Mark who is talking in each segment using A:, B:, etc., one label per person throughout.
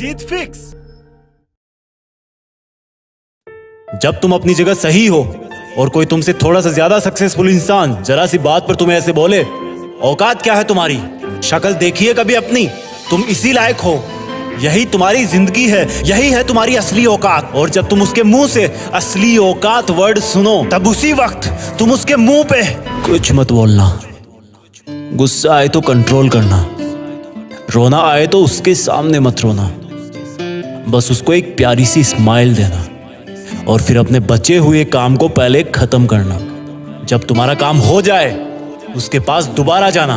A: जीत fix. जब तुम अपनी जगह सही हो और कोई तुमसे थोड़ा सा ज्यादा सक्सेसफुल इंसान जरा सी बात पर तुम्हें ऐसे बोले, औकात क्या है तुम्हारी, शक्ल देखिए कभी अपनी, तुम इसी लायक हो, यही तुम्हारी जिंदगी है, यही है तुम्हारी असली औकात। और जब तुम उसके मुंह से असली औकात वर्ड सुनो, तब उसी वक्त तुम उसके मुंह पे कुछ मत बोलना, गुस्सा आए तो कंट्रोल करना, रोना आए तो उसके सामने मत रोना, बस उसको एक प्यारी सी स्माइल देना और फिर अपने बचे हुए काम को पहले खत्म करना। जब तुम्हारा काम हो जाए उसके पास दोबारा जाना,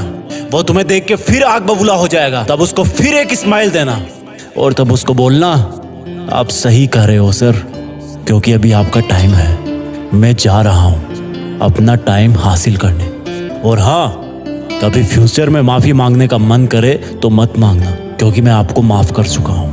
A: वो तुम्हें देख के फिर आग बबूला हो जाएगा, तब उसको फिर एक स्माइल देना और तब उसको बोलना, आप सही कह रहे हो सर, क्योंकि अभी आपका टाइम है, मैं जा रहा हूं अपना टाइम हासिल करने। और हाँ, कभी फ्यूचर में माफी मांगने का मन करे तो मत मांगना, क्योंकि मैं आपको माफ कर चुका हूं।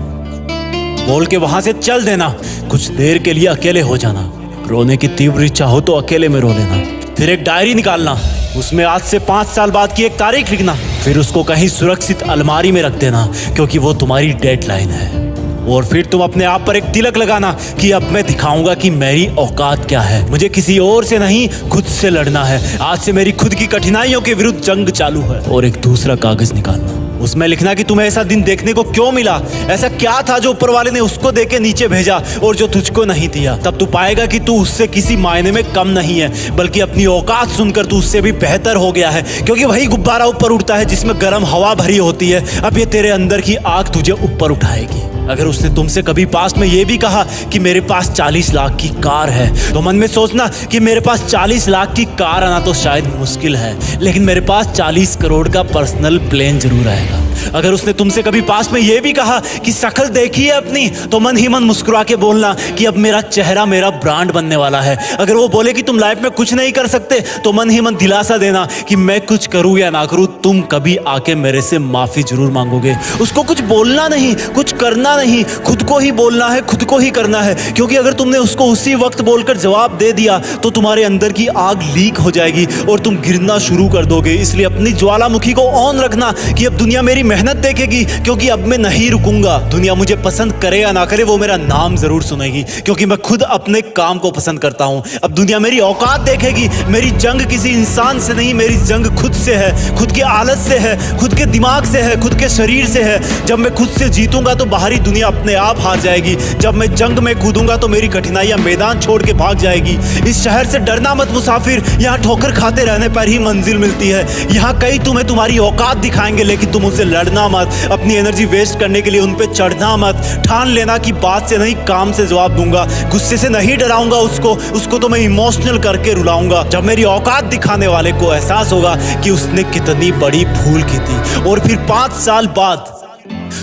A: बोल के वहां से चल देना, कुछ देर के लिए अकेले हो जाना, रोने की तीव्र इच्छा हो तो अकेले में रो लेना, फिर एक डायरी निकालना, उसमें आज से 5 साल बाद की एक तारीख लिखना, फिर उसको कहीं सुरक्षित अलमारी में रख देना, क्योंकि वो तुम्हारी डेडलाइन है। और फिर तुम अपने आप पर एक तिलक लगाना कि अब मैं दिखाऊंगा कि मेरी औकात क्या है, मुझे किसी और से नहीं खुद से लड़ना है, आज से मेरी खुद की कठिनाइयों के विरुद्ध जंग चालू है। और एक दूसरा कागज निकालना, उसमें लिखना कि तुम्हें ऐसा दिन देखने को क्यों मिला, ऐसा क्या था जो ऊपर वाले ने उसको देके नीचे भेजा और जो तुझको नहीं दिया। तब तू पाएगा कि तू उससे किसी मायने में कम नहीं है, बल्कि अपनी औकात सुनकर तू उससे भी बेहतर हो गया है, क्योंकि वही गुब्बारा ऊपर उड़ता है जिसमें गर्म हवा भरी होती है। अब ये तेरे अंदर की आग तुझे ऊपर उठाएगी। अगर उसने तुमसे कभी पास्ट में ये भी कहा कि मेरे पास 40 लाख की कार है, तो मन में सोचना कि मेरे पास 40 लाख की कार आना तो शायद मुश्किल है, लेकिन मेरे पास 40 करोड़ का पर्सनल प्लेन जरूर आएगा। अगर उसने तुमसे कभी पास्ट में ये भी कहा कि शक्ल देखी है अपनी, तो मन ही मन मुस्कुरा के बोलना कि अब मेरा चेहरा मेरा ब्रांड बनने वाला है। अगर वो बोले कि तुम लाइफ में कुछ नहीं कर सकते, तो मन ही मन दिलासा देना कि मैं कुछ करूं या ना करूं, तुम कभी आके मेरे से माफी जरूर मांगोगे। उसको कुछ बोलना नहीं, कुछ करना नहीं, खुद को ही बोलना है, खुद को ही करना है, क्योंकि अगर तुमने उसको उसी वक्त बोलकर जवाब दे दिया तो तुम्हारे अंदर की आग लीक हो जाएगी और तुम गिरना शुरू कर दोगे। इसलिए अपनी ज्वालामुखी को ऑन रखना कि अब दुनिया मेरी मेहनत देखेगी, क्योंकि अब मैं नहीं रुकूंगा। दुनिया मुझे पसंद करे या ना करे, वो मेरा नाम जरूर सुनेगी, क्योंकि मैं खुद अपने काम को पसंद करता हूं। अब दुनिया मेरी औकात देखेगी। मेरी जंग किसी इंसान से नहीं, मेरी जंग खुद से है, खुद की आदत से है, खुद के दिमाग से है, खुद के शरीर से है। जब मैं खुद से जीतूंगा तो बाहरी दुनिया अपने आप हार जाएगी। जब मैं जंग में कूदूंगा तो मेरी कठिनाइयां मैदान छोड़ के भाग जाएगी। इस शहर से डरना मत मुसाफिर, यहाँ ठोकर खाते रहने पर ही मंजिल मिलती है। यहाँ कई तुम्हें तुम्हारी औकात दिखाएंगे, लेकिन तुम उनसे लड़ना मत, अपनी एनर्जी वेस्ट करने के लिए उन पे चढ़ना मत। ठान लेना कि बात से नहीं काम से जवाब दूंगा, गुस्से से नहीं डराऊंगा उसको तो मैं इमोशनल करके रुलाऊंगा। जब मेरी औकात दिखाने वाले को एहसास होगा कि उसने कितनी बड़ी भूल की थी, और फिर 5 साल बाद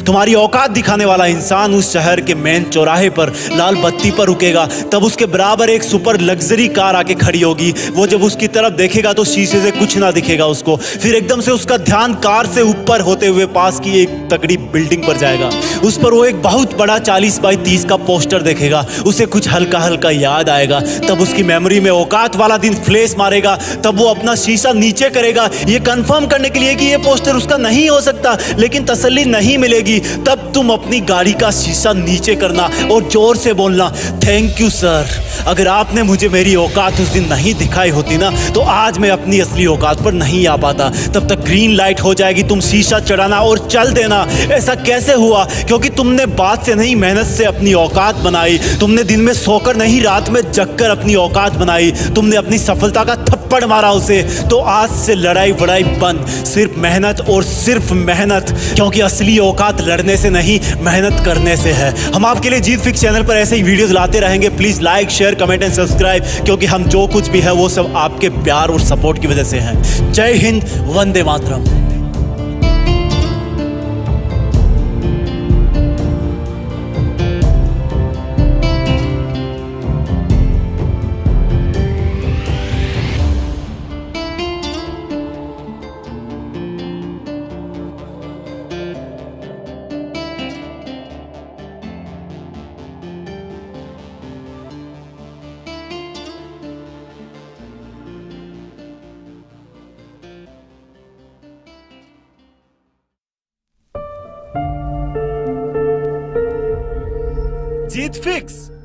A: तुम्हारी औकात दिखाने वाला इंसान उस शहर के मेन चौराहे पर लाल बत्ती पर रुकेगा, तब उसके बराबर एक सुपर लग्जरी कार आके खड़ी होगी। वो जब उसकी तरफ देखेगा तो शीशे से कुछ ना दिखेगा उसको। फिर एकदम से उसका ध्यान कार से ऊपर होते हुए पास की एक तगड़ी बिल्डिंग पर जाएगा। उस पर वो एक बहुत बड़ा 40 बाई 30 का पोस्टर देखेगा। उसे कुछ हल्का हल्का याद आएगा। तब उसकी मेमोरी में औकात वाला दिन फ्लैश मारेगा। तब वो अपना शीशा नीचे करेगा, ये कंफर्म करने के लिए कि ये पोस्टर उसका नहीं हो सकता, लेकिन तसल्ली नहीं मिलेगी। तब तुम अपनी गाड़ी का शीशा नीचे करना और जोर से बोलना, थैंक यू सर, अगर आपने मुझे मेरी औकात उस दिन नहीं दिखाई होती ना, तो आज मैं अपनी असली औकात पर नहीं आ पाता। तब तक ग्रीन लाइट हो जाएगी, तुम शीशा चढ़ाना और चल देना। ऐसा कैसे हुआ? क्योंकि तुमने बात से नहीं मेहनत से अपनी औकात बनाई। तुमने दिन में सोकर नहीं रात में जगकर अपनी औकात बनाई। तुमने अपनी सफलता का थप्पड़ मारा उसे। तो आज से लड़ाई वड़ाई बंद, सिर्फ मेहनत और सिर्फ मेहनत, क्योंकि असली औकात लड़ने से नहीं मेहनत करने से है। हम आपके लिए जीत फिक्स चैनल पर ऐसे ही वीडियोस लाते रहेंगे। Please like, share, comment and subscribe, क्योंकि हम जो कुछ भी है वो सब आपके प्यार और सपोर्ट की वजह से है। जय हिंद, वंदे मातरम। जीत फिक्स।